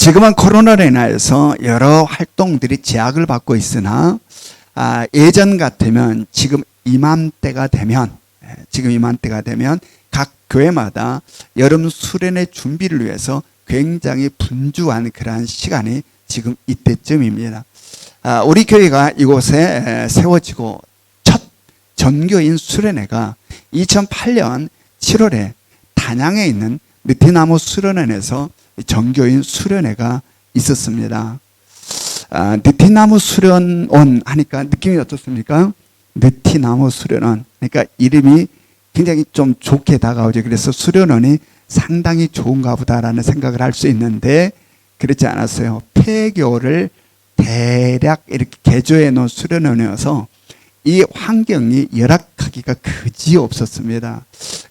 지금은 코로나로 인하여서 여러 활동들이 제약을 받고 있으나 예전 같으면 지금 이맘때가 되면 각 교회마다 여름 수련회 준비를 위해서 굉장히 분주한 그러한 시간이 지금 이때쯤입니다. 우리 교회가 이곳에 세워지고 첫 전교인 수련회가 2008년 7월에 단양에 있는 느티나무 수련원에서 전교인 수련회가 있었습니다. 느티나무 수련원 하니까 느낌이 어떻습니까? 느티나무 수련원. 그러니까 이름이 굉장히 좀 좋게 다가오죠. 그래서 수련원이 상당히 좋은가 보다라는 생각을 할 수 있는데 그렇지 않았어요. 폐교를 대략 이렇게 개조해 놓은 수련원이어서 이 환경이 열악하기가 그지 없었습니다.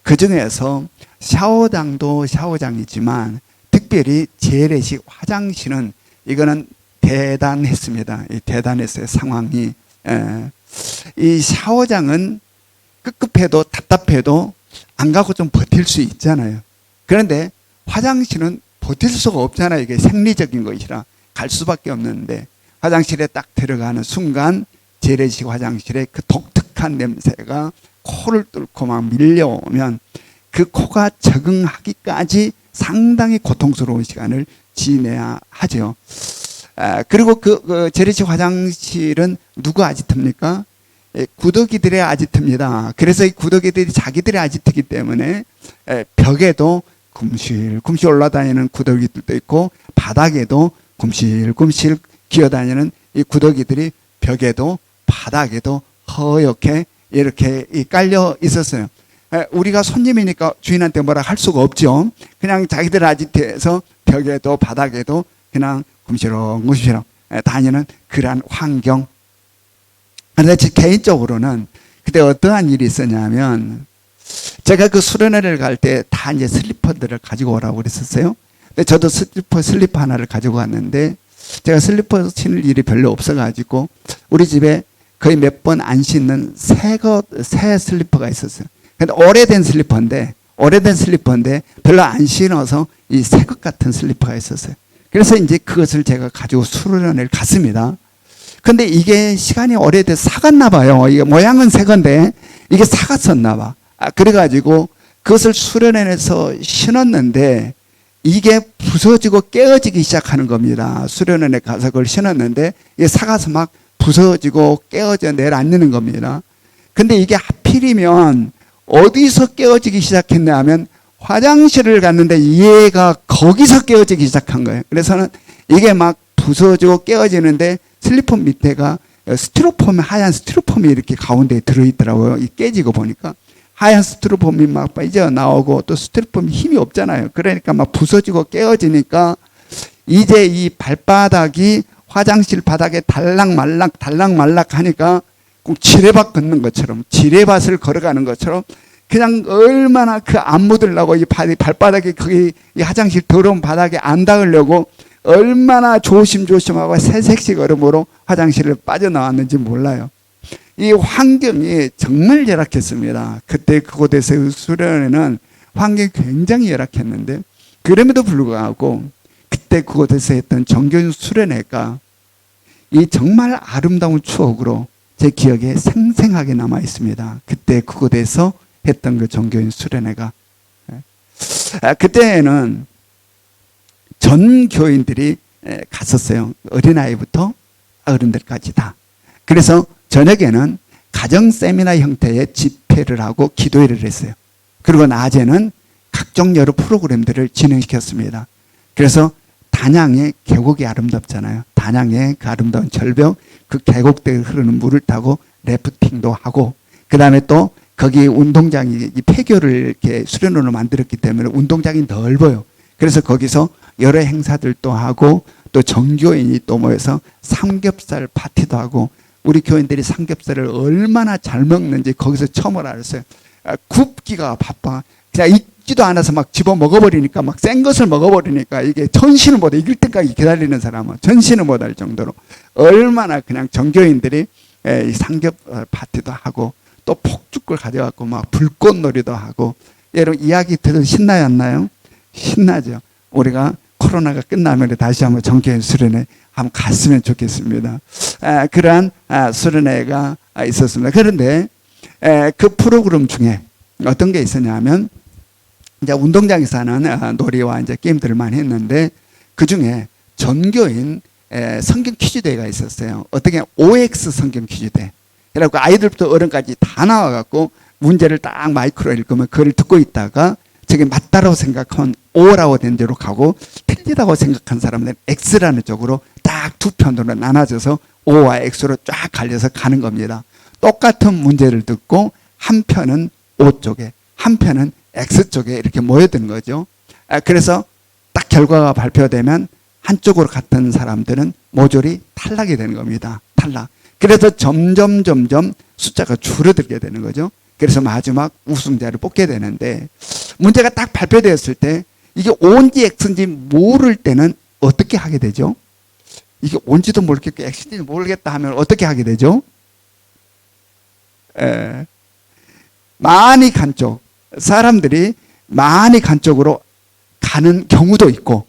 그 중에서 샤워장도 샤워장이지만 특별히 재래식 화장실은 이거는 대단했습니다. 대단했어요. 상황이. 이 샤워장은 급급해도 답답해도 안 가고 좀 버틸 수 있잖아요. 그런데 화장실은 버틸 수가 없잖아요. 이게 생리적인 것이라 갈 수밖에 없는데 화장실에 딱 들어가는 순간 재래식 화장실의 그 독특한 냄새가 코를 뚫고 막 밀려오면 그 코가 적응하기까지 상당히 고통스러운 시간을 지내야 하죠. 그리고 그 재래식 화장실은 누구 아지트입니까? 구더기들의 아지트입니다. 그래서 이 구더기들이 자기들의 아지트이기 때문에 벽에도 굼실 올라다니는 구더기들도 있고 바닥에도 굼실 기어다니는 이 구더기들이 벽에도 바닥에도 허옇게 이렇게 깔려 있었어요. 우리가 손님이니까 주인한테 뭐라 할 수가 없죠. 그냥 자기들 아지트에서 벽에도 바닥에도 그냥 굼시렁 다니는 그러한 환경. 그런데 개인적으로는 그때 어떠한 일이 있었냐면 제가 그 수련회를 갈 때 다 이제 슬리퍼들을 가지고 오라고 그랬었어요. 근데 저도 슬리퍼 하나를 가지고 갔는데 제가 슬리퍼 신을 일이 별로 없어가지고 우리 집에 거의 몇 번 안 신는 새 슬리퍼가 있었어요. 근데 오래된 슬리퍼인데 별로 안 신어서 이 새 것 같은 슬리퍼가 있었어요. 그래서 이제 그것을 제가 가지고 수련회를 갔습니다. 근데 이게 시간이 오래돼서 사갔나 봐요. 이게 모양은 새 건데 이게 사갔었나 봐. 그래가지고 그것을 수련회에서 신었는데 이게 부서지고 깨어지기 시작하는 겁니다. 수련원에 가서 그걸 신었는데 이게 사가서 막 부서지고 깨어져 내려앉는 겁니다. 근데 이게 하필이면 어디서 깨어지기 시작했냐 하면 화장실을 갔는데 얘가 거기서 깨어지기 시작한 거예요. 그래서는 이게 막 부서지고 깨어지는데 슬리퍼 밑에가 하얀 스티로폼이 이렇게 가운데에 들어있더라고요. 이 깨지고 보니까. 하얀 스티로폼이 막 빠져나오고 또 스티로폼이 힘이 없잖아요. 그러니까 막 부서지고 깨어지니까 이제 이 발바닥이 화장실 바닥에 달락말락 하니까 꼭 지뢰밭 걷는 것처럼 지뢰밭을 걸어가는 것처럼 그냥 얼마나 그 안 묻으려고 이 발바닥에 거기 이 화장실 더러운 바닥에 안 닿으려고 얼마나 조심조심하고 새색시 걸음으로 화장실을 빠져나왔는지 몰라요. 이 환경이 정말 열악했습니다. 그때 그곳에서 수련회는 환경이 굉장히 열악했는데 그럼에도 불구하고 그때 그곳에서 했던 전교인 수련회가 이 정말 아름다운 추억으로 제 기억에 생생하게 남아 있습니다. 그때 그곳에서 했던 그 전교인 수련회가 그때는 전 교인들이 갔었어요. 어린아이부터 어른들까지 다. 그래서 저녁에는 가정 세미나 형태의 집회를 하고 기도회를 했어요. 그리고 낮에는 각종 여러 프로그램들을 진행시켰습니다. 그래서 단양의 계곡이 아름답잖아요. 단양의 그 아름다운 절벽, 그 계곡대에 흐르는 물을 타고 래프팅도 하고, 그 다음에 또 거기 운동장이 이 폐교를 이렇게 수련으로 만들었기 때문에 운동장이 넓어요. 그래서 거기서 여러 행사들도 하고 또 정교인이 또 모여서 삼겹살 파티도 하고 우리 교인들이 삼겹살을 얼마나 잘 먹는지 거기서 처음으로 알았어요. 굽기가 바빠. 그냥 익지도 않아서 막 집어 먹어버리니까 막 센 것을 먹어버리니까 이게 전신을 못 이길 때까지 기다리는 사람은 전신을 못 할 정도로 얼마나 그냥 정교인들이 이 삼겹살 파티도 하고 또 폭죽을 가져갖고 막 불꽃놀이도 하고 여러분 이야기 들으면 신나요 안 나요? 신나죠. 우리가 코로나가 끝나면 다시 한번 정교회 수련회 한번 갔으면 좋겠습니다. 그러한 수련회가 있었습니다. 그런데 그 프로그램 중에 어떤 게 있었냐면 이제 운동장에서 하는 놀이와 이제 게임들을 많이 했는데 그 중에 전교인 성경 퀴즈 대회가 있었어요. 어떻게 OX 성경 퀴즈 대회. 그래갖고 아이들부터 어른까지 다 나와갖고 문제를 딱 마이크로 읽으면 그걸 듣고 있다가 저게 맞다라고 생각하면 O라고 된 대로 가고 틀리다고 생각한 사람들은 X라는 쪽으로 딱 두 편으로 나눠져서 O와 X로 쫙 갈려서 가는 겁니다. 똑같은 문제를 듣고 한 편은 O 쪽에 한 편은 X 쪽에 이렇게 모여드는 거죠. 그래서 딱 결과가 발표되면 한쪽으로 갔던 사람들은 모조리 탈락이 되는 겁니다. 탈락. 그래서 점점 숫자가 줄어들게 되는 거죠. 그래서 마지막 우승자를 뽑게 되는데 문제가 딱 발표되었을 때 이게 O인지 X인지 모를 때는 어떻게 하게 되죠? 이게 O인지도 모르겠고 X인지 모르겠다 하면 어떻게 하게 되죠? 많이 간 쪽, 사람들이 많이 간 쪽으로 가는 경우도 있고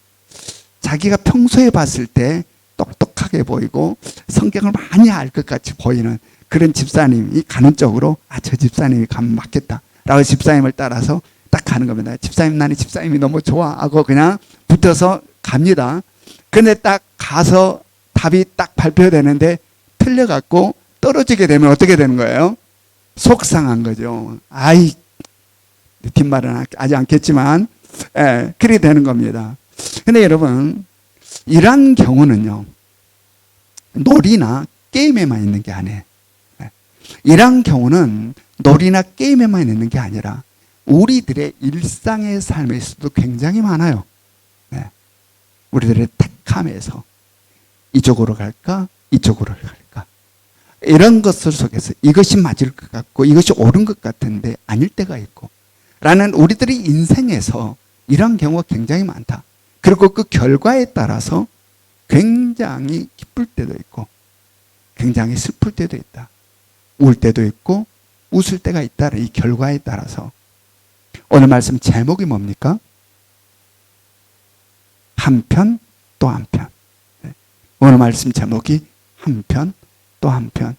자기가 평소에 봤을 때 똑똑하게 보이고 성경을 많이 알 것 같이 보이는 그런 집사님이 가는 쪽으로 저 집사님이 가면 맞겠다 라고 집사님을 따라서 딱 가는 겁니다. 집사님, 나는 집사님이 너무 좋아 하고 그냥 붙어서 갑니다. 근데 딱 가서 답이 딱 발표되는데 틀려갖고 떨어지게 되면 어떻게 되는 거예요? 속상한 거죠. 아이, 뒷말은 하지 않겠지만 그렇게 되는 겁니다. 근데 여러분, 이러한 경우는요, 놀이나 게임에만 있는 게 아니에요. 이러한 경우는 놀이나 게임에만 있는 게 아니라 우리들의 일상의 삶에서도 굉장히 많아요. 우리들의 택함에서 이쪽으로 갈까? 이쪽으로 갈까? 이런 것들 속에서 이것이 맞을 것 같고 이것이 옳은 것 같은데 아닐 때가 있고 라는 우리들의 인생에서 이런 경우가 굉장히 많다. 그리고 그 결과에 따라서 굉장히 기쁠 때도 있고 굉장히 슬플 때도 있다. 울 때도 있고 웃을 때가 있다. 이 결과에 따라서. 오늘 말씀 제목이 뭡니까? 한편 또 한편. 오늘 말씀 제목이 한편 또 한편.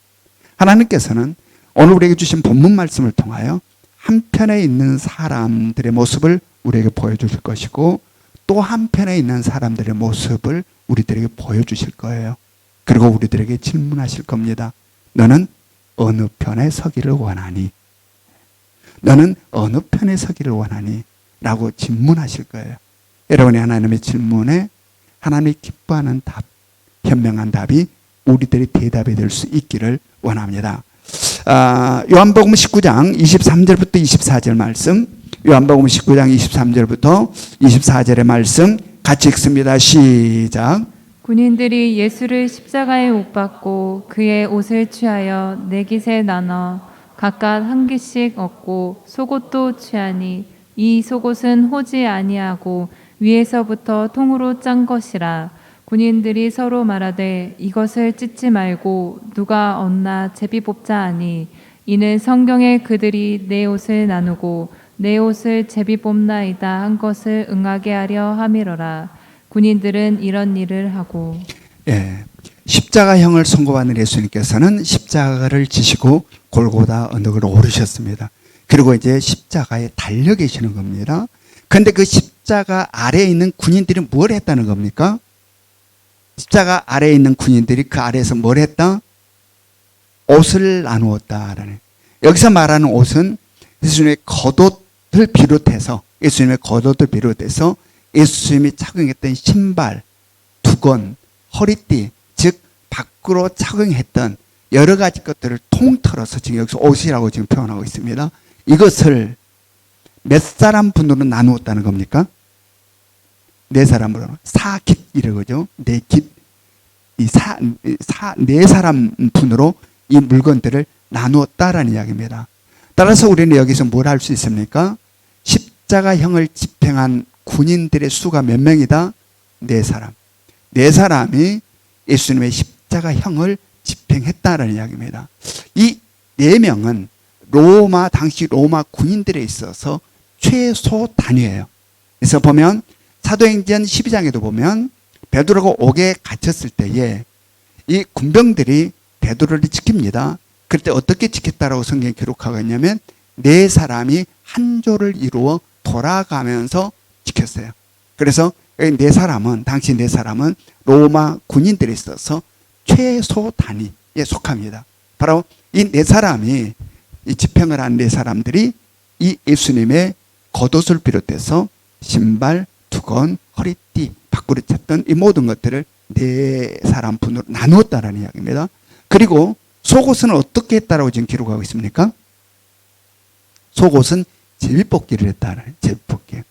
하나님께서는 오늘 우리에게 주신 본문 말씀을 통하여 한편에 있는 사람들의 모습을 우리에게 보여주실 것이고 또 한편에 있는 사람들의 모습을 우리들에게 보여주실 거예요. 그리고 우리들에게 질문하실 겁니다. 너는 어느 편에 서기를 원하니? 너는 어느 편에 서기를 원하니? 라고 질문하실 거예요. 여러분의 하나님의 질문에 하나님이 기뻐하는 답, 현명한 답이 우리들의 대답이 될 수 있기를 원합니다. 요한복음 19장 23절부터 24절 말씀, 요한복음 19장 23절부터 24절의 말씀 같이 읽습니다. 시작. 군인들이 예수를 십자가에 못 박고 그의 옷을 취하여 네 깃에 나눠 각각 한 깃씩 얻고 속옷도 취하니 이 속옷은 호지 아니하고 위에서부터 통으로 짠 것이라. 군인들이 서로 말하되 이것을 찢지 말고 누가 얻나 제비 뽑자 하니 이는 성경에 그들이 내 옷을 나누고 내 옷을 제비 뽑나이다 한 것을 응하게 하려 함이로라. 군인들은 이런 일을 하고 십자가형을 선고받는 예수님께서는 십자가를 지시고 골고다 언덕을 오르셨습니다. 그리고 이제 십자가에 달려 계시는 겁니다. 그런데 그 십자가 아래에 있는 군인들이 뭘 했다는 겁니까? 십자가 아래에 있는 군인들이 그 아래에서 뭘 했다? 옷을 나누었다라는. 여기서 말하는 옷은 예수님의 겉옷을 비롯해서 예수님이 착용했던 신발, 두건, 허리띠, 즉 밖으로 착용했던 여러 가지 것들을 통틀어서 지금 여기서 옷이라고 지금 표현하고 있습니다. 이것을 몇 사람 분으로 나누었다는 겁니까? 네 사람으로. 4깃 이러죠. 4깃. 네 사람 분으로 이 물건들을 나누었다라는 이야기입니다. 따라서 우리는 여기서 뭘 할 수 있습니까? 십자가형을 집행한 군인들의 수가 몇 명이다? 네 사람. 네 사람이 예수님의 십자가형을 집행했다라는 이야기입니다. 이 네 명은 당시 로마 군인들에 있어서 최소 단위예요. 그래서 보면 사도행전 12장에도 보면 베드로가 옥에 갇혔을 때에 이 군병들이 베드로를 지킵니다. 그때 어떻게 지켰다라고 성경에 기록하고 있냐면 네 사람이 한 조를 이루어 돌아가면서 지켰어요. 그래서 네 사람은 당시 네 사람은 로마 군인들이 있어서 최소 단위에 속합니다. 바로 이 네 사람이 이 집행을 한 네 사람들이 이 예수님의 겉옷을 비롯해서 신발, 두건, 허리띠, 밖으로 찼던 이 모든 것들을 네 사람 분으로 나누었다라는 이야기입니다. 그리고 속옷은 어떻게 했다라고 지금 기록하고 있습니까? 속옷은 제비뽑기를 했다라는 제비뽑기.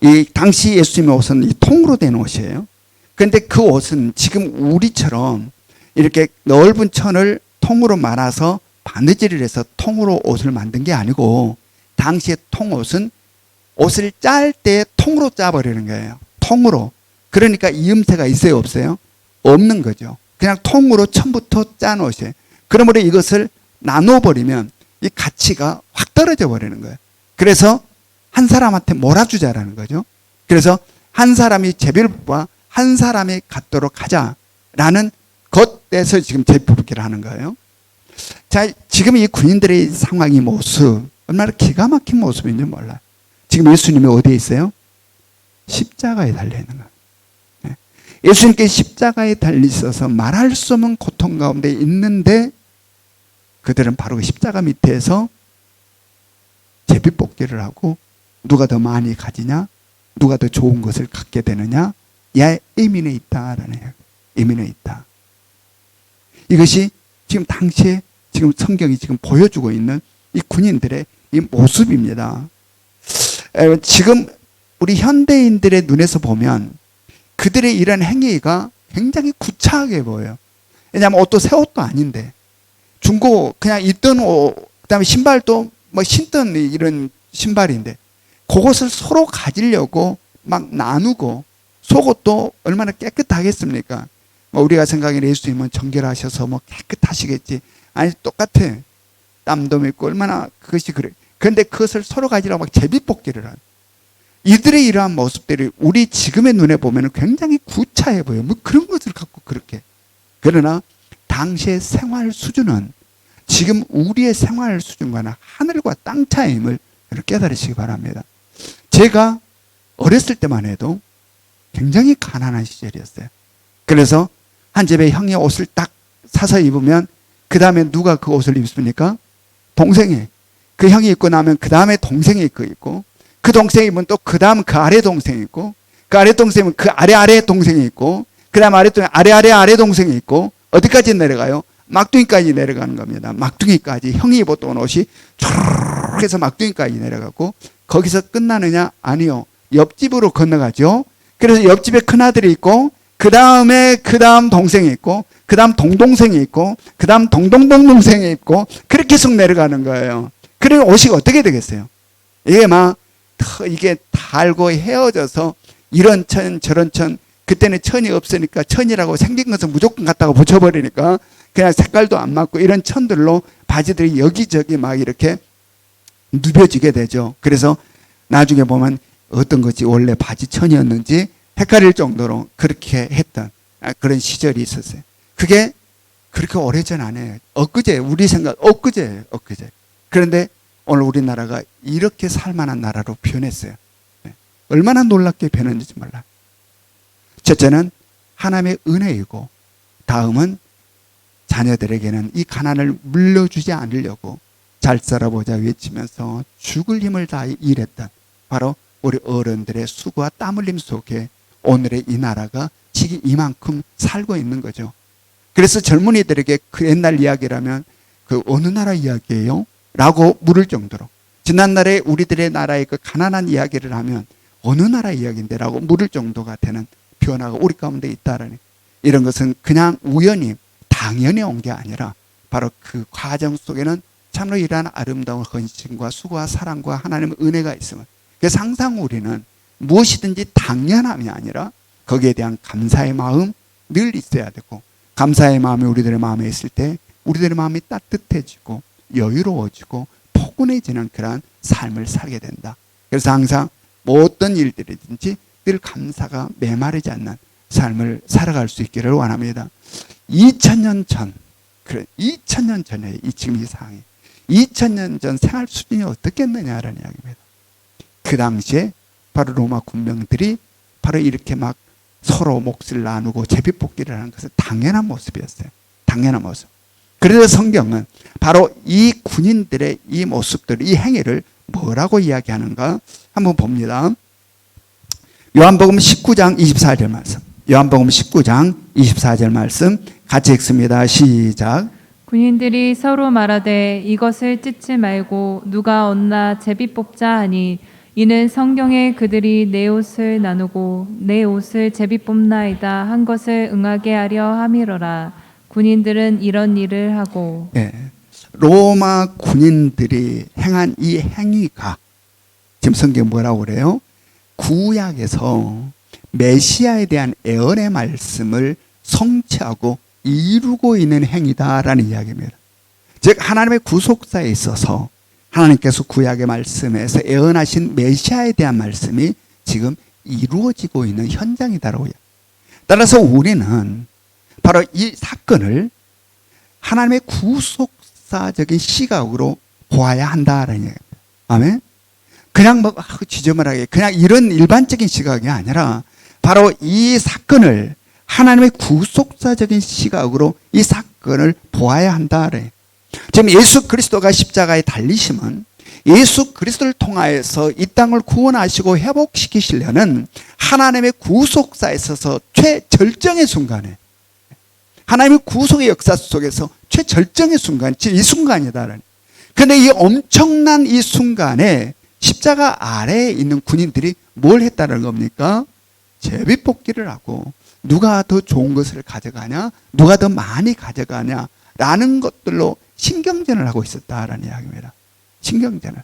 이 당시 예수님의 옷은 이 통으로 된 옷이에요. 그런데 그 옷은 지금 우리처럼 이렇게 넓은 천을 통으로 말아서 바느질을 해서 통으로 옷을 만든 게 아니고 당시의 통옷은 옷을 짤 때 통으로 짜버리는 거예요. 통으로. 그러니까 이음새가 있어요, 없어요? 없는 거죠. 그냥 통으로 처음부터 짠 옷이에요. 그러므로 이것을 나눠버리면 이 가치가 확 떨어져 버리는 거예요. 그래서 한 사람한테 몰아주자라는 거죠. 그래서 한 사람이 제비뽑기와 한 사람이 갖도록 하자라는 것에서 지금 제비뽑기를 하는 거예요. 자, 지금 이 군인들의 상황이 모습, 얼마나 기가 막힌 모습인지 몰라요. 지금 예수님이 어디에 있어요? 십자가에 달려있는 거예요. 예수님께 십자가에 달리셔서 말할 수 없는 고통 가운데 있는데 그들은 바로 그 십자가 밑에서 제비뽑기를 하고 누가 더 많이 가지냐? 누가 더 좋은 것을 갖게 되느냐? 야, 예민해 있다라는 이야기. 예민해 있다. 이것이 지금 당시에 지금 성경이 지금 보여주고 있는 이 군인들의 이 모습입니다. 지금 우리 현대인들의 눈에서 보면 그들의 이런 행위가 굉장히 구차하게 보여요. 왜냐하면 옷도 새 옷도 아닌데 중고 그냥 입던 옷, 그다음에 신발도 뭐 신던 이런 신발인데 그것을 서로 가지려고 막 나누고 속옷도 얼마나 깨끗하겠습니까? 뭐 우리가 생각하기에 예수님은 정결하셔서 뭐 깨끗하시겠지. 아니 똑같아. 땀도 맺고 얼마나 그것이 그래. 그런데 그것을 서로 가지려고 막 제비뽑기를 하는. 이들의 이러한 모습들이 우리 지금의 눈에 보면 굉장히 구차해 보여요. 뭐 그런 것을 갖고 그렇게. 그러나 당시의 생활 수준은 지금 우리의 생활 수준과는 하늘과 땅 차이임을 깨달으시기 바랍니다. 제가 어렸을 때만 해도 굉장히 가난한 시절이었어요. 그래서 한 집에 형이 옷을 딱 사서 입으면 그 다음에 누가 그 옷을 입습니까? 동생이. 그 형이 입고 나면 그 다음에 동생이 입고 그 동생이 입으면 또 그 다음 그 아래 동생이 있고 그 아래 동생이면 그 아래 동생이 있고 그 다음 아래 동생 아래 동생이 있고 어디까지 내려가요? 막둥이까지 내려가는 겁니다. 막둥이까지 형이 입었던 옷이 촤르르 해서 막둥이까지 내려가고 거기서 끝나느냐? 아니요. 옆집으로 건너가죠. 그래서 옆집에 큰아들이 있고 그 다음에 그 다음 동생이 있고 그 다음 동동생이 있고 그 다음 동동동동생이 있고 그렇게 계속 내려가는 거예요. 그리고 옷이 어떻게 되겠어요? 이게 막 이게 달고 헤어져서 이런 천 저런 천 그때는 천이 없으니까 천이라고 생긴 것은 무조건 갖다가 붙여버리니까 그냥 색깔도 안 맞고 이런 천들로 바지들이 여기저기 막 이렇게 누벼지게 되죠. 그래서 나중에 보면 어떤 것이 원래 바지 천이었는지 헷갈릴 정도로 그렇게 했던 그런 시절이 있었어요. 그게 그렇게 오래전 아니에요. 엊그제 우리 생각 엊그제예요. 엊그제. 그런데 오늘 우리나라가 이렇게 살만한 나라로 변했어요. 얼마나 놀랍게 변했는지 몰라요. 첫째는 하나님의 은혜이고 다음은 자녀들에게는 이 가난을 물려주지 않으려고 잘 살아보자 외치면서 죽을 힘을 다해 일했던 바로 우리 어른들의 수고와 땀 흘림 속에 오늘의 이 나라가 지금 이만큼 살고 있는 거죠. 그래서 젊은이들에게 그 옛날 이야기라면 그 어느 나라 이야기예요? 라고 물을 정도로 지난날에 우리들의 나라의 그 가난한 이야기를 하면 어느 나라 이야기인데 라고 물을 정도가 되는 변화가 우리 가운데 있다라는 이런 것은 그냥 우연히 당연히 온 게 아니라 바로 그 과정 속에는 참으로 이러한 아름다운 헌신과 수고와 사랑과 하나님의 은혜가 있음을 그래서 항상 우리는 무엇이든지 당연함이 아니라 거기에 대한 감사의 마음 늘 있어야 되고 감사의 마음이 우리들의 마음에 있을 때 우리들의 마음이 따뜻해지고 여유로워지고 포근해지는 그러한 삶을 살게 된다. 그래서 항상 뭐 어떤 일들이든지 가족들 감사가 메마르지 않는 삶을 살아갈 수 있기를 원합니다. 2000년 전, 그래, 2000년 전에 지금 이 상황이 2000년 전 생활 수준이 어떻겠느냐라는 이야기입니다. 그 당시에 바로 로마 군병들이 바로 이렇게 막 서로 몫을 나누고 제비뽑기를 하는 것은 당연한 모습이었어요. 당연한 모습. 그래서 성경은 바로 이 군인들의 이 모습들, 이 행위를 뭐라고 이야기하는가 한번 봅니다. 요한복음 19장 24절 말씀. 요한복음 19장 24절 말씀 같이 읽습니다. 시작. 군인들이 서로 말하되 이것을 찢지 말고 누가 얻나 제비 뽑자 하니 이는 성경에 그들이 내 옷을 나누고 내 옷을 제비 뽑나이다 한 것을 응하게 하려 함이로라. 군인들은 이런 일을 하고 네. 로마 군인들이 행한 이 행위가 지금 성경 뭐라고 그래요? 구약에서 메시아에 대한 예언의 말씀을 성취하고 이루고 있는 행위다라는 이야기입니다. 즉 하나님의 구속사에 있어서 하나님께서 구약의 말씀에서 예언하신 메시아에 대한 말씀이 지금 이루어지고 있는 현장이다라고요. 따라서 우리는 바로 이 사건을 하나님의 구속사적인 시각으로 보아야 한다라는 얘기입니다. 아멘. 그냥 뭐 지저분하게 그냥 이런 일반적인 시각이 아니라 바로 이 사건을 하나님의 구속사적인 시각으로 이 사건을 보아야 한다. 지금 예수 그리스도가 십자가에 달리심은 예수 그리스도를 통하여서 이 땅을 구원하시고 회복시키시려는 하나님의 구속사에 있어서 최절정의 순간에 하나님의 구속의 역사 속에서 최절정의 순간, 이 순간이다. 그런데 이 엄청난 이 순간에 십자가 아래에 있는 군인들이 뭘 했다는 겁니까? 제비뽑기를 하고 누가 더 좋은 것을 가져가냐, 누가 더 많이 가져가냐 라는 것들로 신경전을 하고 있었다라는 이야기입니다. 신경전을.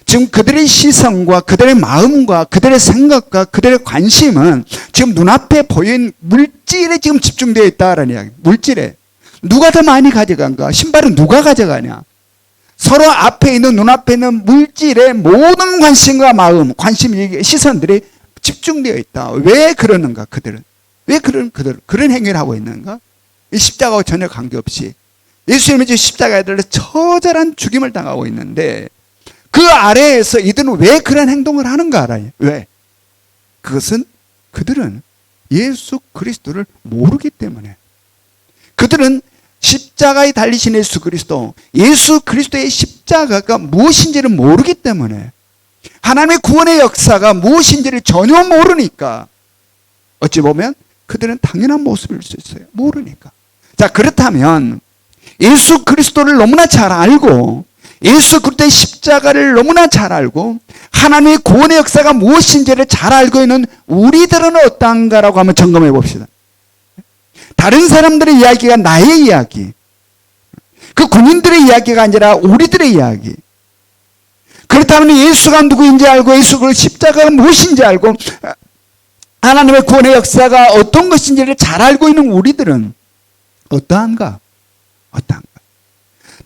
지금 그들의 시선과 그들의 마음과 그들의 생각과 그들의 관심은 지금 눈앞에 보이는 물질에 지금 집중되어 있다라는 이야기. 물질에. 누가 더 많이 가져간가? 신발은 누가 가져가냐? 서로 앞에 있는 눈앞에 있는 물질의 모든 관심과 마음, 시선들이 집중되어 있다. 왜 그러는가? 그들은. 왜 그런 행위를 하고 있는가? 이 십자가와 전혀 관계없이 예수님이 지금 십자가에 달려 처절한 죽임을 당하고 있는데 그 아래에서 이들은 왜 그런 행동을 하는가 알아요? 왜? 그것은 그들은 예수 그리스도를 모르기 때문에 그들은 십자가에 달리신 예수 그리스도의 십자가가 무엇인지를 모르기 때문에 하나님의 구원의 역사가 무엇인지를 전혀 모르니까 어찌 보면 그들은 당연한 모습일 수 있어요. 모르니까. 자, 그렇다면 예수 그리스도를 너무나 잘 알고 예수 그리스도의 십자가를 너무나 잘 알고 하나님의 구원의 역사가 무엇인지를 잘 알고 있는 우리들은 어떠한가라고 한번 점검해 봅시다. 다른 사람들의 이야기가 나의 이야기, 그 군인들의 이야기가 아니라 우리들의 이야기. 그렇다면 예수가 누구인지 알고 예수 그리스도의 십자가가 무엇인지 알고 하나님의 구원의 역사가 어떤 것인지를 잘 알고 있는 우리들은 어떠한가?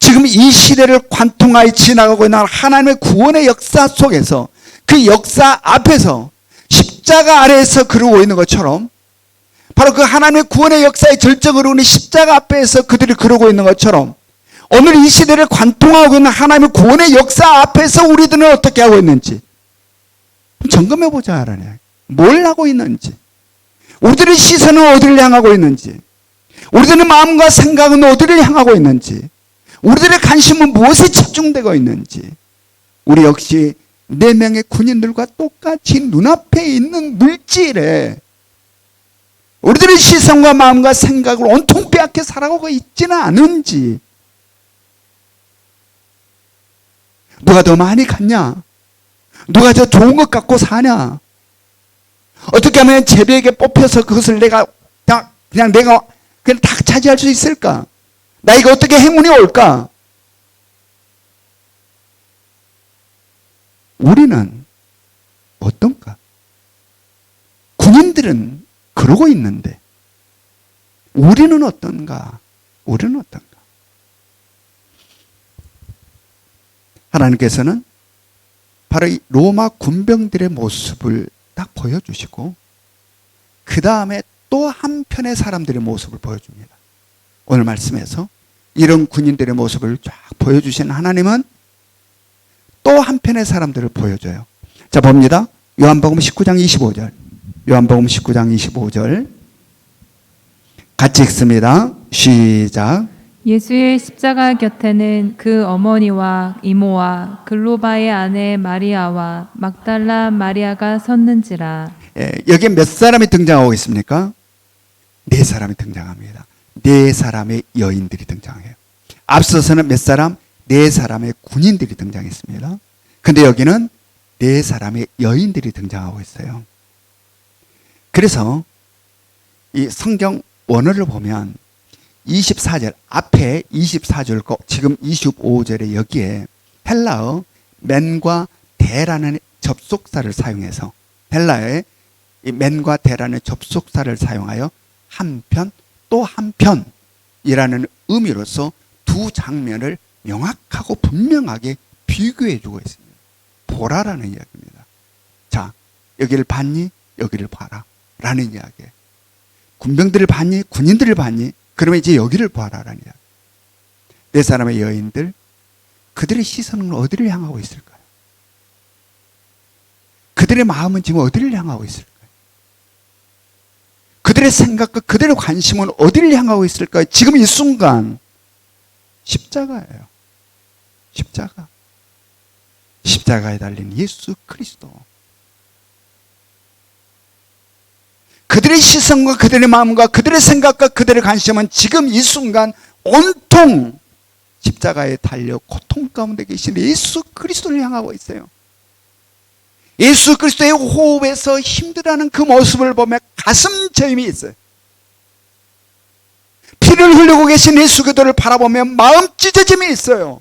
지금 이 시대를 관통하여 지나가고 있는 하나님의 구원의 역사 속에서 그 역사 앞에서 십자가 아래에서 그러고 있는 것처럼 바로 그 하나님의 구원의 역사의 절정으로 있는 십자가 앞에서 그들이 그러고 있는 것처럼 오늘 이 시대를 관통하고 있는 하나님의 구원의 역사 앞에서 우리들은 어떻게 하고 있는지 점검해 보자. 뭘 하고 있는지, 우리들의 시선은 어디를 향하고 있는지, 우리들의 마음과 생각은 어디를 향하고 있는지, 우리들의 관심은 무엇에 집중되고 있는지, 우리 역시 4명의 군인들과 똑같이 눈앞에 있는 물질에 우리들의 시선과 마음과 생각을 온통 빼앗겨 살아가고 있지는 않은지, 누가 더 많이 갔냐, 누가 더 좋은 것 갖고 사냐, 어떻게 하면 제비에게 뽑혀서 그것을 내가 그냥 다 차지할 수 있을까? 나에게 어떻게 행운이 올까? 우리는 어떤가? 군인들은 그러고 있는데 우리는 어떤가? 하나님께서는 바로 이 로마 군병들의 모습을 딱 보여주시고 그 다음에 또 한편의 사람들의 모습을 보여줍니다. 오늘 말씀에서 이런 군인들의 모습을 쫙 보여주신 하나님은 또 한편의 사람들을 보여줘요. 자, 봅니다. 요한복음 19장 25절. 요한복음 19장 25절. 같이 읽습니다. 시작. 예수의 십자가 곁에는 그 어머니와 이모와 글로바의 아내 마리아와 막달라 마리아가 섰는지라. 여기에 몇 사람이 등장하고 있습니까? 네 사람이 등장합니다. 네 사람의 여인들이 등장해요. 앞서서는 몇 사람? 네 사람의 군인들이 등장했습니다. 근데 여기는 네 사람의 여인들이 등장하고 있어요. 그래서 이 성경 원어를 보면 24절 앞에 24절 거 지금 25절에 여기에 헬라어 맨과 대라는 접속사를 사용해서 헬라어의 이 맨과 대라는 접속사를 사용하여 한편 또 한편이라는 의미로서 두 장면을 명확하고 분명하게 비교해 주고 있습니다. 보라라는 이야기입니다. 자, 여기를 봤니? 여기를 봐라 라는 이야기예요. 군병들을 봤니? 군인들을 봤니? 그러면 이제 여기를 봐라라는 이야기. 네 사람의 여인들, 그들의 시선은 어디를 향하고 있을까요? 그들의 마음은 지금 어디를 향하고 있을까요? 그들의 생각과 그들의 관심은 어디를 향하고 있을까요? 지금 이 순간 십자가예요. 십자가. 십자가에 달린 예수 그리스도. 그들의 시선과 그들의 마음과 그들의 생각과 그들의 관심은 지금 이 순간 온통 십자가에 달려 고통 가운데 계신 예수 그리스도를 향하고 있어요. 예수 그리스도의 호흡에서 힘들어하는 그 모습을 보며 가슴 저림이 있어요. 피를 흘리고 계신 예수 그리스도를 바라보며 마음 찢어짐이 있어요.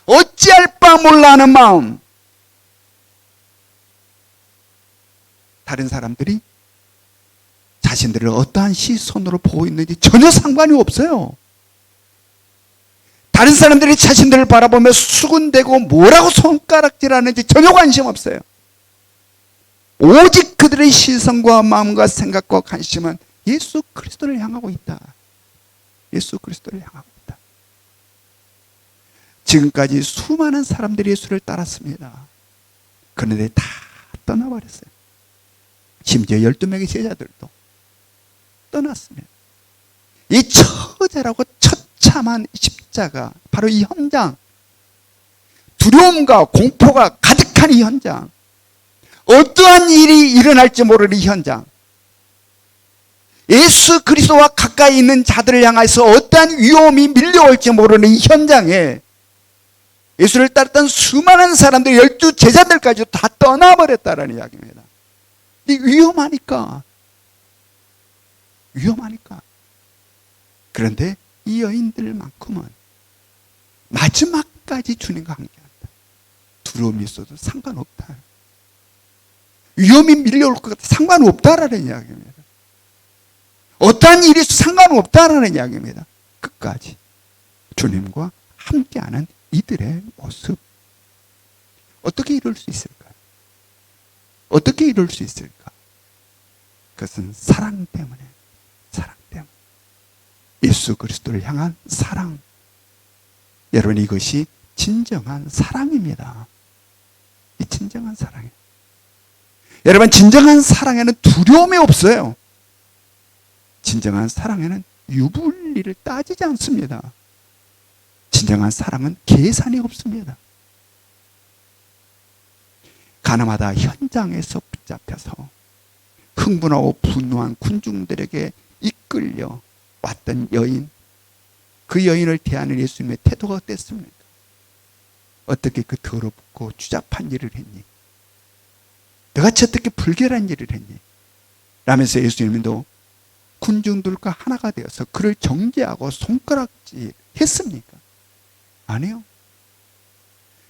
어찌할 바 몰라 하는 마음. 다른 사람들이 자신들을 어떠한 시선으로 보고 있는지 전혀 상관이 없어요. 다른 사람들이 자신들을 바라보며 수군대고 뭐라고 손가락질하는지 전혀 관심 없어요. 오직 그들의 시선과 마음과 생각과 관심은 예수 그리스도를 향하고 있다. 예수 그리스도를 향하고 있다. 지금까지 수많은 사람들이 예수를 따랐습니다. 그런데 다 떠나버렸어요. 심지어 12명의 제자들도 떠났습니다. 이 처절하고 처참한 십자가, 바로 이 현장, 두려움과 공포가 가득한 이 현장, 어떠한 일이 일어날지 모르는 이 현장, 예수 그리스도와 가까이 있는 자들을 향해서 어떠한 위험이 밀려올지 모르는 이 현장에 예수를 따랐던 수많은 사람들, 12 제자들까지 다 떠나버렸다는 이야기입니다. 위험하니까. 그런데 이 여인들만큼은 마지막까지 주님과 함께한다. 두려움이 있어도 상관없다. 위험이 밀려올 것 같아 상관없다라는 이야기입니다. 어떠한 일이 있어도 상관없다라는 이야기입니다. 끝까지 주님과 함께하는 이들의 모습. 어떻게 이룰 수 있을까요? 어떻게 이룰 수 있을까? 그것은 사랑 때문에. 예수 그리스도를 향한 사랑. 여러분, 이것이 진정한 사랑입니다. 이 진정한 사랑이에요. 여러분, 진정한 사랑에는 두려움이 없어요. 진정한 사랑에는 유불리를 따지지 않습니다. 진정한 사랑은 계산이 없습니다. 가나마다 현장에서 붙잡혀서 흥분하고 분노한 군중들에게 이끌려 왔던 여인, 그 여인을 대하는 예수님의 태도가 어땠습니까? 어떻게 그 더럽고 추잡한 일을 했니? 너같이 어떻게 불결한 일을 했니? 라면서 예수님도 군중들과 하나가 되어서 그를 정죄하고 손가락질 했습니까? 아니요.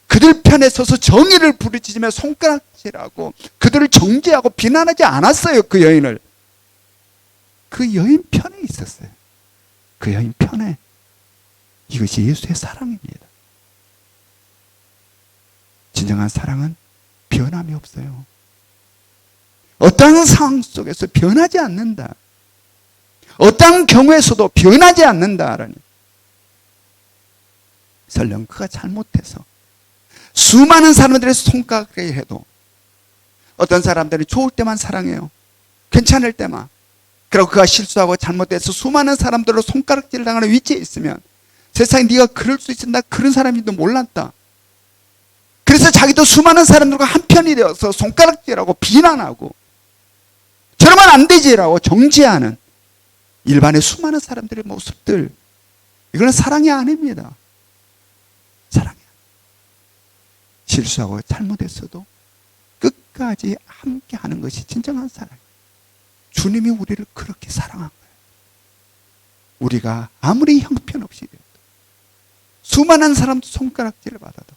그들 편에 서서 정의를 부르짖으며 손가락질하고 그들을 정죄하고 비난하지 않았어요. 그 여인을. 그 여인 편에 있었어요. 그 여인 편에. 이것이 예수의 사랑입니다. 진정한 사랑은 변함이 없어요. 어떠한 상황 속에서 변하지 않는다. 어떠한 경우에서도 변하지 않는다라니. 설령 그가 잘못해서 수많은 사람들의 손가락에 해도 어떤 사람들이 좋을 때만 사랑해요. 괜찮을 때만. 그리고 그가 실수하고 잘못해서 수많은 사람들로 손가락질 당하는 위치에 있으면 세상에 네가 그럴 수 있어. 나 그런 사람인지도 몰랐다. 그래서 자기도 수많은 사람들과 한편이 되어서 손가락질하고 비난하고 저러면 안 되지라고 정지하는 일반의 수많은 사람들의 모습들, 이거는 사랑이 아닙니다. 사랑이 아닙니다. 실수하고 잘못했어도 끝까지 함께 하는 것이 진정한 사랑이에요. 주님이 우리를 그렇게 사랑한 거예요. 우리가 아무리 형편없이 되어도 수많은 사람도 손가락질을 받아도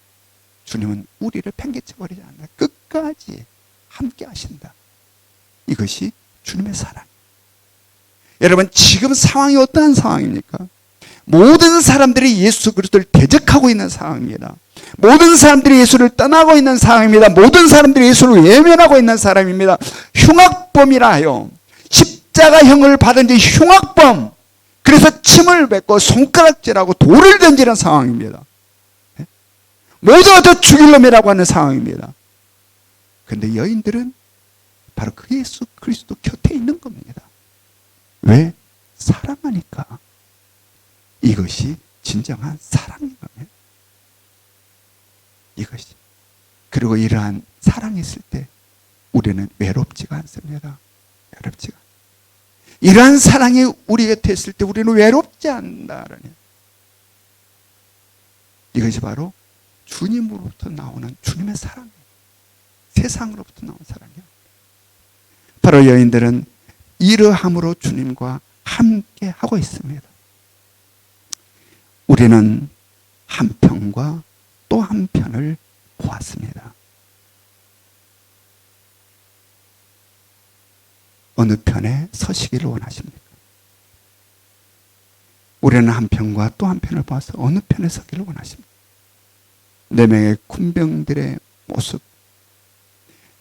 주님은 우리를 팽개쳐버리지 않는다. 끝까지 함께 하신다. 이것이 주님의 사랑이에요. 여러분, 지금 상황이 어떠한 상황입니까? 모든 사람들이 예수 그리스도를 대적하고 있는 상황입니다. 모든 사람들이 예수를 떠나고 있는 상황입니다. 모든 사람들이 예수를 외면하고 있는 사람입니다. 흉악범이라 하여 십자가형을 받은 지 흉악범, 그래서 침을 뱉고 손가락질하고 돌을 던지는 상황입니다. 모두가 저 죽일 놈이라고 하는 상황입니다. 그런데 여인들은 바로 그 예수 그리스도 곁에 있는 겁니다. 왜? 사랑하니까. 이것이 진정한 사랑인 겁니다. 이것이. 그리고 이러한 사랑이 있을 때 우리는 외롭지가 않습니다. 외롭지가. 이러한 사랑이 우리 곁에 있을 때 우리는 외롭지 않는다라는. 이것이 바로 주님으로부터 나오는 주님의 사랑이에요. 세상으로부터 나온 사랑이에요. 바로 여인들은 이러함으로 주님과 함께 하고 있습니다. 우리는 한 편과 또 한 편을 보았습니다. 어느 편에 서시기를 원하십니까? 우리는 한 편과 또 한 편을 보아서 어느 편에 서기를 원하십니까? 4명의 군병들의 모습,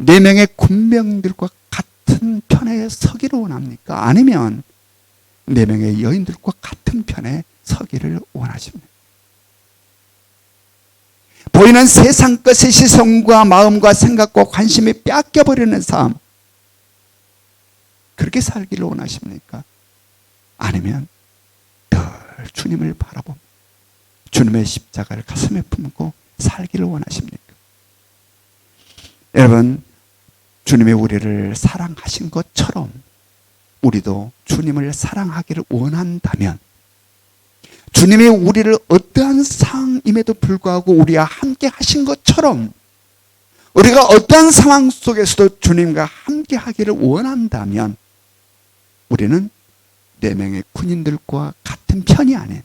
4명의 군병들과 같은 편에 서기를 원합니까? 아니면 4명의 여인들과 같은 편에 서기를 원하십니까? 보이는 세상 것의 시선과 마음과 생각과 관심이 뺏겨버리는 삶, 그렇게 살기를 원하십니까? 아니면 늘 주님을 바라보며 주님의 십자가를 가슴에 품고 살기를 원하십니까? 여러분, 주님이 우리를 사랑하신 것처럼 우리도 주님을 사랑하기를 원한다면, 주님이 우리를 어떠한 상황임에도 불구하고 우리와 함께 하신 것처럼 우리가 어떠한 상황 속에서도 주님과 함께 하기를 원한다면 우리는 4명의 군인들과 같은 편이 아닌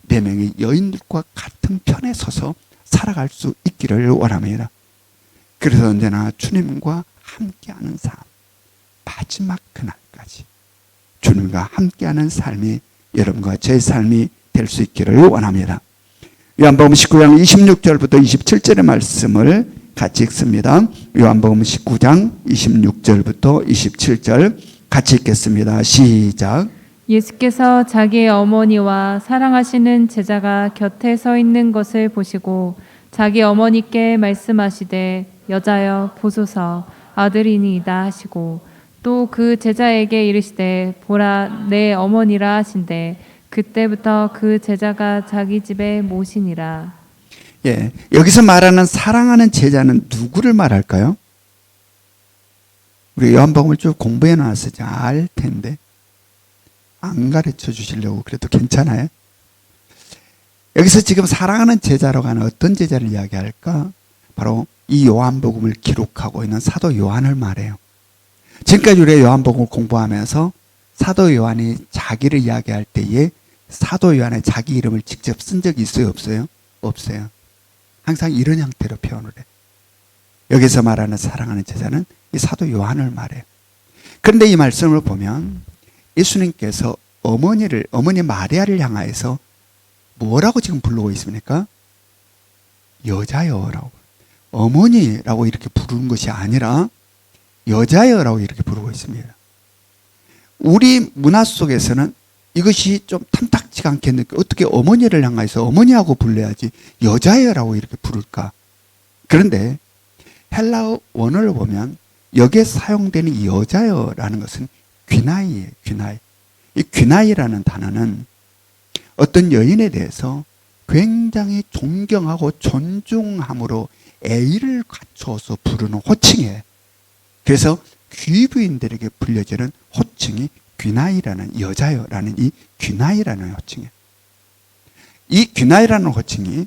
4명의 여인들과 같은 편에 서서 살아갈 수 있기를 원합니다. 그래서 언제나 주님과 함께하는 삶, 마지막 그날까지 주님과 함께하는 삶이 여러분과 제 삶이 될 수 있기를 원합니다. 요한복음 19장 26절부터 27절의 말씀을 같이 읽습니다. 요한복음 19장 26절부터 27절 같이 읽겠습니다. 시작. 예수께서 자기의 어머니와 사랑하시는 제자가 곁에 서 있는 것을 보시고 자기 어머니께 말씀하시되 여자여 보소서 아들이니이다 하시고 또 그 제자에게 이르시되 보라 내 어머니라 하신대 그때부터 그 제자가 자기 집에 모시니라. 예, 여기서 말하는 사랑하는 제자는 누구를 말할까요? 우리 요한복음을 쭉 공부해 놨을 때 알 텐데 안 가르쳐 주시려고 그래도 괜찮아요? 여기서 지금 사랑하는 제자라고 하는 어떤 제자를 이야기할까? 바로 이 요한복음을 기록하고 있는 사도 요한을 말해요. 지금까지 우리가 요한복음을 공부하면서 사도 요한이 자기를 이야기할 때에 사도 요한의 자기 이름을 직접 쓴 적이 있어요? 없어요? 없어요. 항상 이런 형태로 표현을 해요. 여기서 말하는 사랑하는 제자는 이 사도 요한을 말해요. 그런데 이 말씀을 보면 예수님께서 어머니 마리아를 향하여서 뭐라고 지금 부르고 있습니까? 여자여라고. 어머니라고 이렇게 부르는 것이 아니라 여자여라고 이렇게 부르고 있습니다. 우리 문화 속에서는 이것이 좀 탐탁지가 않겠는데 어떻게 어머니를 향해서 어머니하고 불러야지 여자여라고 이렇게 부를까? 그런데 헬라어 원어를 보면 여기에 사용되는 이 여자여라는 것은 귀나이예요. 귀나이. 이 귀나이라는 단어는 어떤 여인에 대해서 굉장히 존경하고 존중함으로 애의를 갖추어서 부르는 호칭이에요. 그래서 귀부인들에게 불려지는 호칭이 귀나이라는 여자여라는 이 귀나이라는 호칭이에요. 이 귀나이라는 호칭이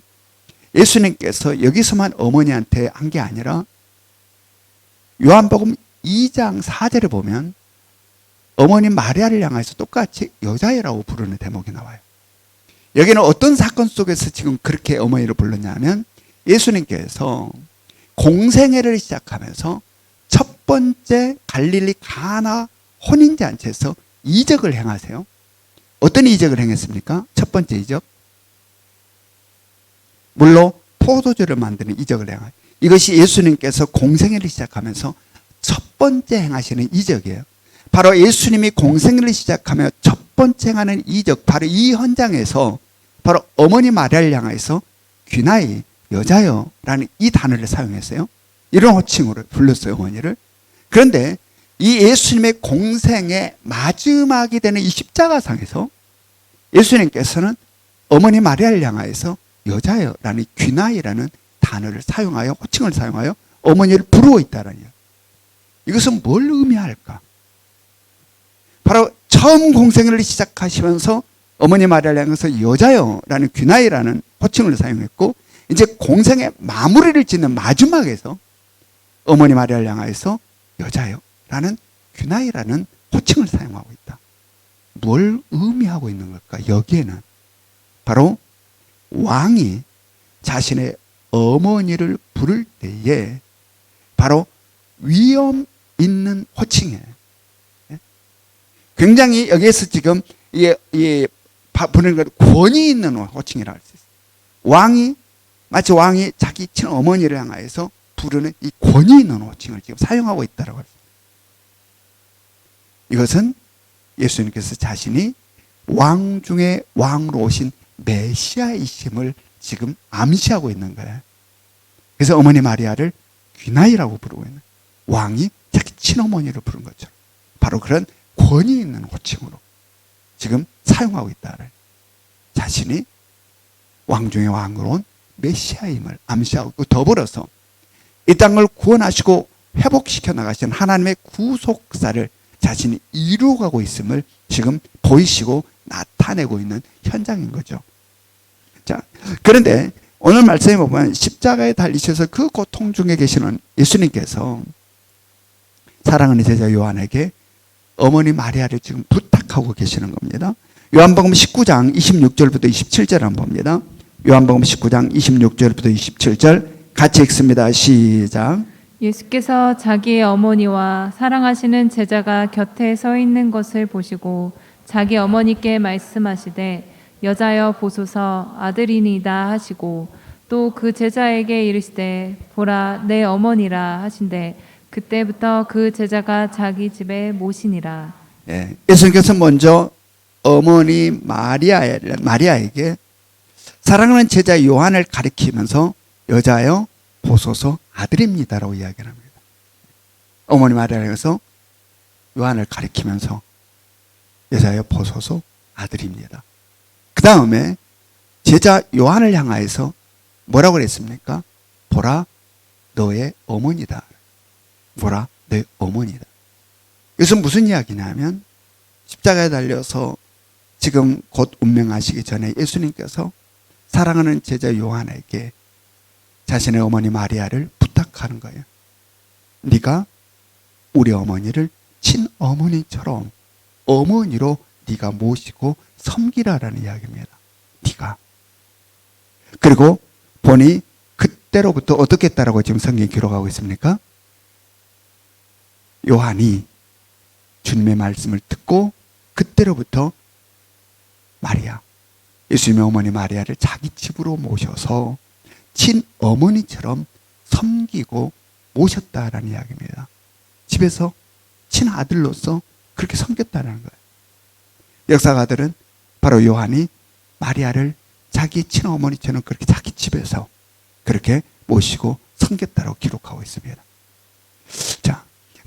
예수님께서 여기서만 어머니한테 한 게 아니라 요한복음 2장 4절에 보면 어머니 마리아를 향해서 똑같이 여자애라고 부르는 대목이 나와요. 여기는 어떤 사건 속에서 지금 그렇게 어머니를 불렀냐면 예수님께서 공생애를 시작하면서 첫 번째 갈릴리 가나 혼인잔치에서 이적을 행하세요. 어떤 이적을 행했습니까? 첫 번째 이적. 물로 포도주를 만드는 이적을 행하요. 이것이 예수님께서 공생애를 시작하면서 첫 번째 행하시는 이적이에요. 바로 예수님이 공생애를 시작하며 첫 번째 행하는 이적, 바로 이 현장에서 바로 어머니 마리아를 향해서 귀나이, 여자여라는 이 단어를 사용했어요. 이런 호칭으로 불렀어요, 어머니를. 그런데 이 예수님의 공생의 마지막이 되는 이 십자가상에서 예수님께서는 어머니 마리아를 향하여서 여자여라는 귀나이라는 단어를 사용하여 호칭을 사용하여 어머니를 부르고 있다는 이야기. 이것은 뭘 의미할까? 바로 처음 공생애를 시작하시면서 어머니 마리아를 향해서 여자여라는 귀나이라는 호칭을 사용했고 이제 공생의 마무리를 짓는 마지막에서 어머니 마리아를 향해서 여자여라는 귀나이라는 호칭을 사용하고 있다. 뭘 의미하고 있는 걸까? 여기에는 바로 왕이 자신의 어머니를 부를 때에 바로 위엄 있는 호칭이에요. 굉장히 여기에서 지금 부르는 것 권위 있는 호칭이라 할 수 있어요. 왕이 마치 왕이 자기 친어머니를 향하여서 부르는 이 권위 있는 호칭을 지금 사용하고 있다고 할 수 있어요. 이것은 예수님께서 자신이 왕 중에 왕으로 오신 메시아이심을 지금 암시하고 있는 거예요. 그래서 어머니 마리아를 귀나이라고 부르고 있는 왕이 자기 친어머니를 부른 것처럼 바로 그런 권위 있는 호칭으로 지금 사용하고 있다를 자신이 왕 중에 왕으로 온 메시아임을 암시하고 있고 더불어서 이 땅을 구원하시고 회복시켜 나가신 하나님의 구속사를 자신이 이루어가고 있음을 지금 보이시고 나타내고 있는 현장인 거죠. 자, 그런데 오늘 말씀에 보면 십자가에 달리셔서 그 고통 중에 계시는 예수님께서 사랑하는 제자 요한에게 어머니 마리아를 지금 부탁하고 계시는 겁니다. 요한복음 19장 26절부터 27절 한번 봅니다. 요한복음 19장 26절부터 27절 같이 읽습니다. 시작. 예수께서 자기의 어머니와 사랑하시는 제자가 곁에 서 있는 것을 보시고 자기 어머니께 말씀하시되 여자여 보소서 아들이니이다 하시고 또 그 제자에게 이르시되 보라 내 어머니라 하신대 그때부터 그 제자가 자기 집에 모시니라. 예, 예수님께서 먼저 어머니 마리아에게 사랑하는 제자 요한을 가리키면서 여자여 보소서 아들입니다라고 이야기를 합니다. 어머니 마리아에게서 요한을 가리키면서 여자여 보소서 아들입니다. 그 다음에 제자 요한을 향하여서 뭐라고 그랬습니까? 보라 너의 어머니다. 보라 내 어머니다. 이것은 무슨 이야기냐면 십자가에 달려서 지금 곧 운명하시기 전에 예수님께서 사랑하는 제자 요한에게 자신의 어머니 마리아를 부탁하는 거예요. 네가 우리 어머니를 친어머니처럼 어머니로 네가 모시고 섬기라라는 이야기입니다. 네가. 그리고 보니 그때로부터 어떻게 했다라고 지금 성경이 기록하고 있습니까? 요한이 주님의 말씀을 듣고 그때로부터 마리아, 예수님의 어머니 마리아를 자기 집으로 모셔서 친어머니처럼 섬기고 모셨다라는 이야기입니다. 집에서 친아들로서 그렇게 섬겼다는 거예요. 역사가들은 바로 요한이 마리아를 자기 친어머니처럼 그렇게 자기 집에서 그렇게 모시고 섬겼다고 기록하고 있습니다. 자,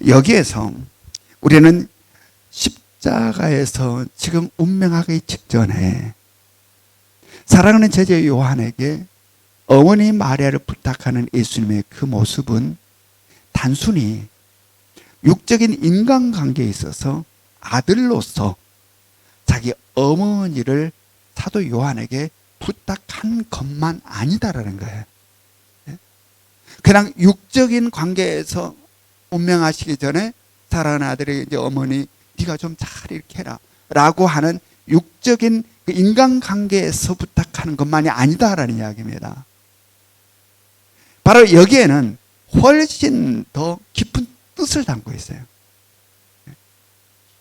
여기에서 우리는 십자가에서 지금 운명하기 직전에 사랑하는 제자 요한에게 어머니 마리아를 부탁하는 예수님의 그 모습은 단순히 육적인 인간관계에 있어서 아들로서 자기 어머니를 사도 요한에게 부탁한 것만 아니다라는 거예요. 그냥 육적인 관계에서 운명하시기 전에 사랑하는 아들에게 이제 어머니 네가 좀 잘 이렇게 해라 라고 하는 육적인 그 인간관계에서 부탁하는 것만이 아니다라는 이야기입니다. 바로 여기에는 훨씬 더 깊은 뜻을 담고 있어요.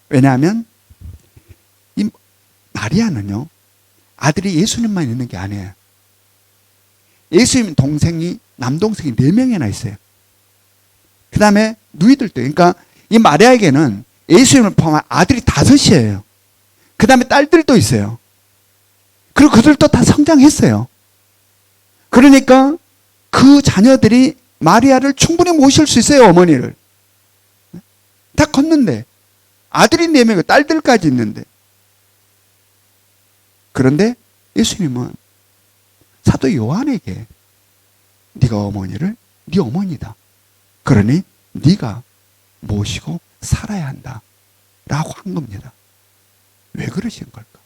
왜냐하면 이 마리아는요, 아들이 예수님만 있는 게 아니에요. 예수님 동생이, 남동생이 4명이나 있어요. 그 다음에 누이들도, 그러니까 이 마리아에게는 예수님을 포함한 아들이 5이에요. 그 다음에 딸들도 있어요. 그리고 그들도 다 성장했어요. 그러니까 그 자녀들이 마리아를 충분히 모실 수 있어요, 어머니를. 다 컸는데, 아들이 4명, 딸들까지 있는데. 그런데 예수님은 사도 요한에게 네가 어머니를 네 어머니다. 그러니 네가 모시고 살아야 한다 라고 한 겁니다. 왜 그러신 걸까?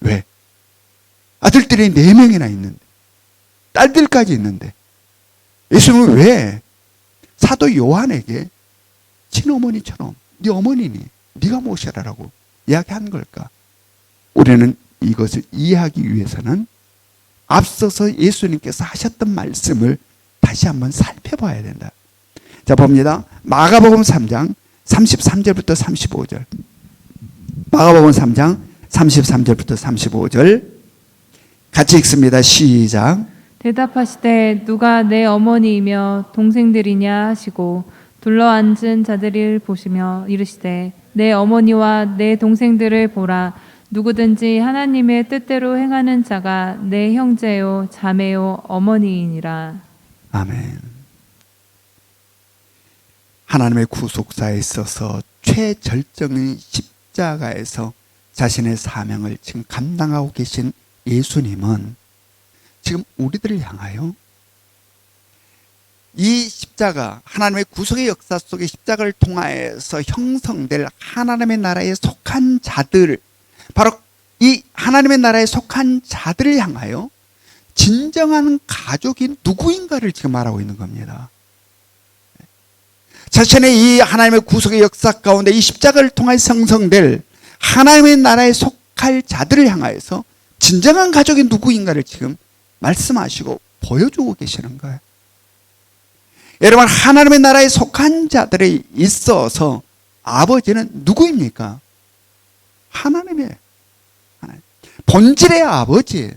왜? 아들들이 4명이나 있는데, 딸들까지 있는데, 예수님은 왜 사도 요한에게 친어머니처럼 네 어머니니 네가 모셔라라고 이야기한 걸까? 우리는 이것을 이해하기 위해서는 앞서서 예수님께서 하셨던 말씀을 다시 한번 살펴봐야 된다. 자, 봅니다. 마가복음 3장 33절부터 35절. 마가복음 3장 33절부터 35절 같이 읽습니다. 시작. 대답하시되 누가 내 어머니이며 동생들이냐 하시고 둘러앉은 자들을 보시며 이르시되 내 어머니와 내 동생들을 보라. 누구든지 하나님의 뜻대로 행하는 자가 내 형제요 자매요 어머니이니라. 아멘. 하나님의 구속사에 있어서 최절정의 십자가에서 자신의 사명을 지금 감당하고 계신 예수님은 지금 우리들을 향하여 이 십자가, 하나님의 구속의 역사 속의 십자가를 통하여서 형성될 하나님의 나라에 속한 자들, 바로 이 하나님의 나라에 속한 자들을 향하여 진정한 가족이 누구인가를 지금 말하고 있는 겁니다. 자신의 이 하나님의 구속의 역사 가운데 이 십자가를 통해 형성될 하나님의 나라에 속할 자들을 향하여서 진정한 가족이 누구인가를 지금 말씀하시고 보여주고 계시는 거예요. 여러분, 하나님의 나라에 속한 자들이 있어서 아버지는 누구입니까? 하나님이에요. 본질의 아버지.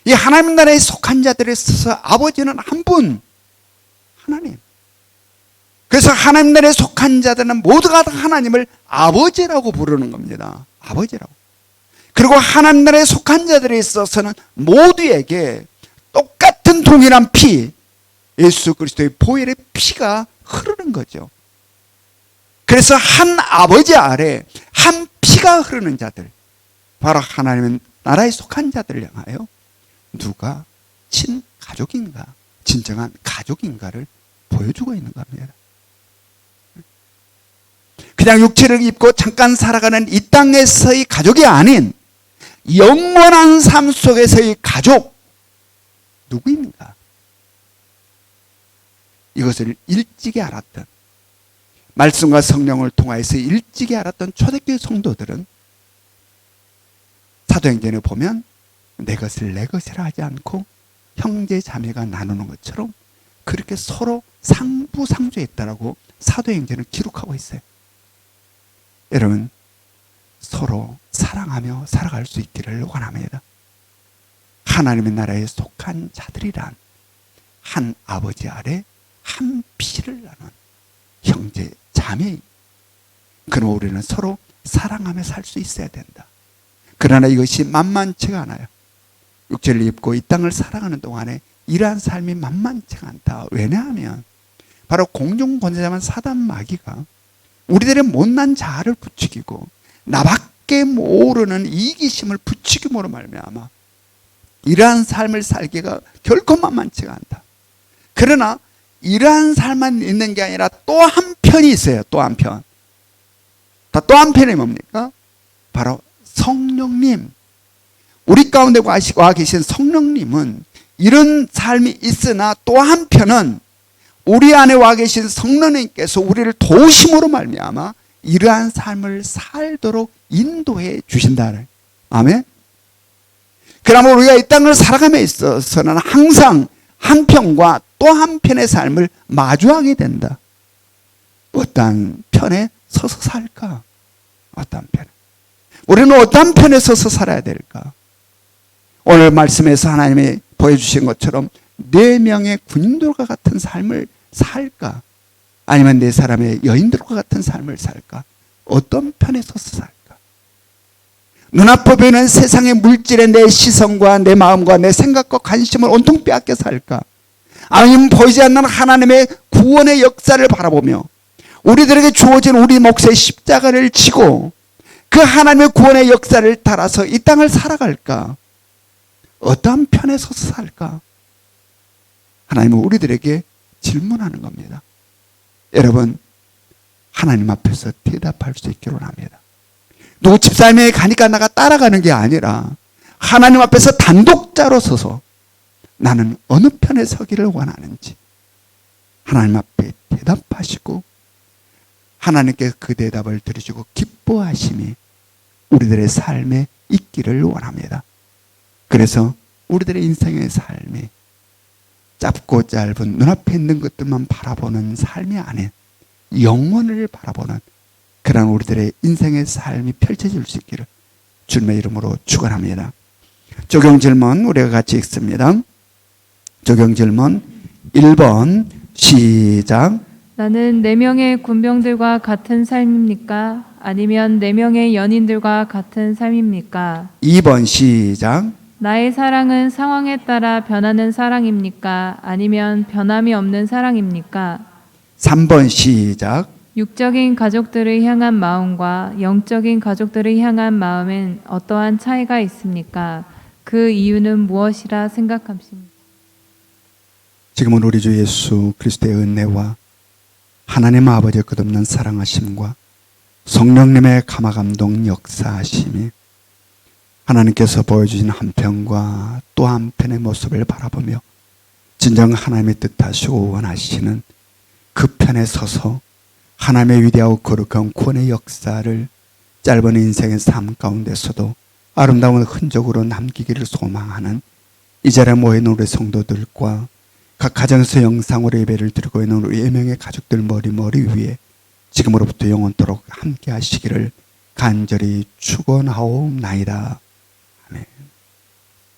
이 하나님 나라에 속한 자들에 있어서 아버지는 한 분, 하나님. 그래서 하나님 나라에 속한 자들은 모두가 다 하나님을 아버지라고 부르는 겁니다. 아버지라고. 그리고 하나님 나라에 속한 자들에 있어서는 모두에게 똑같은 동일한 피, 예수 그리스도의 보혈의 피가 흐르는 거죠. 그래서 한 아버지 아래 한 피가 흐르는 자들, 바로 하나님의 나라에 속한 자들을 향하여 누가 친가족인가, 진정한 가족인가를 보여주고 있는 겁니다. 그냥 육체를 입고 잠깐 살아가는 이 땅에서의 가족이 아닌 영원한 삶 속에서의 가족, 누구입니까? 이것을 일찍이 알았던, 말씀과 성령을 통하여서 일찍이 알았던 초대교회 성도들은 사도행전에 보면 내 것을 내 것이라 하지 않고 형제 자매가 나누는 것처럼 그렇게 서로 상부상조했다라고 사도행전을 기록하고 있어요. 여러분, 서로 사랑하며 살아갈 수 있기를 원합니다. 하나님의 나라에 속한 자들이란 한 아버지 아래 한 피를 나눈 형제, 자매입니다. 그럼 우리는 서로 사랑하며 살 수 있어야 된다. 그러나 이것이 만만치가 않아요. 육체를 입고 이 땅을 살아가는 동안에 이러한 삶이 만만치가 않다. 왜냐하면 바로 공중권세자만 사단 마귀가 우리들의 못난 자아를 부추기고 나밖에 모르는 이기심을 부추김으로 말미암아 이러한 삶을 살기가 결코 만만치가 않다. 그러나 이러한 삶만 있는 게 아니라 또 한편이 있어요. 또 한편. 또 한편이 뭡니까? 바로 성령님. 우리 가운데 와 계신 성령님은 이런 삶이 있으나 또 한편은 우리 안에 와 계신 성령님께서 우리를 도우심으로 말미암아 이러한 삶을 살도록 인도해 주신다. 아멘. 그러면 우리가 이 땅을 살아감에 있어서는 항상 한편과 또 한편의 삶을 마주하게 된다. 어떤 편에 서서 살까? 어떤 편에? 우리는 어떤 편에 서서 살아야 될까? 오늘 말씀에서 하나님이 보여주신 것처럼 4명의 군인들과 같은 삶을 살까? 아니면 4사람의 여인들과 같은 삶을 살까? 어떤 편에 서서 살까? 눈앞에 보이는 세상의 물질에 내 시선과 내 마음과 내 생각과 관심을 온통 빼앗겨 살까? 아니면 보이지 않는 하나님의 구원의 역사를 바라보며 우리들에게 주어진 우리 몫의 십자가를 지고 그 하나님의 구원의 역사를 따라서 이 땅을 살아갈까? 어떠한 편에 서서 살까? 하나님은 우리들에게 질문하는 겁니다. 여러분, 하나님 앞에서 대답할 수 있기를 원합니다. 누구 집사님에 가니까 나가 따라가는 게 아니라 하나님 앞에서 단독자로 서서 나는 어느 편에 서기를 원하는지 하나님 앞에 대답하시고 하나님께 그 대답을 들으시고 기뻐하심이 우리들의 삶에 있기를 원합니다. 그래서 우리들의 인생의 삶이 짧고 짧은 눈앞에 있는 것들만 바라보는 삶이 아닌 영원을 바라보는 그런 우리들의 인생의 삶이 펼쳐질 수 있기를 주님의 이름으로 축원합니다. 적용 질문 우리가 같이 읽습니다. 적용 질문 1번 시작. 나는 4명의 군병들과 같은 삶입니까? 아니면 4명의 연인들과 같은 삶입니까? 2번 시작. 나의 사랑은 상황에 따라 변하는 사랑입니까? 아니면 변함이 없는 사랑입니까? 3번 시작. 육적인 가족들을 향한 마음과 영적인 가족들을 향한 마음엔 어떠한 차이가 있습니까? 그 이유는 무엇이라 생각하십니까? 지금은 우리 주 예수 그리스도의 은혜와 하나님 아버지의 끝없는 사랑하심과 성령님의 감화감동 역사하심이 하나님께서 보여주신 한편과 또 한편의 모습을 바라보며 진정 하나님의 뜻하시고 원하시는 그 편에 서서 하나님의 위대하고 거룩한 구원의 역사를 짧은 인생의 삶 가운데서도 아름다운 흔적으로 남기기를 소망하는 이 자리에 모여있는 우리 성도들과 각 가정에서 영상으로 예배를 드리고 있는 우리 4명의 가족들 머리 위에 지금으로부터 영원토록 함께 하시기를 간절히 축원하옵나이다.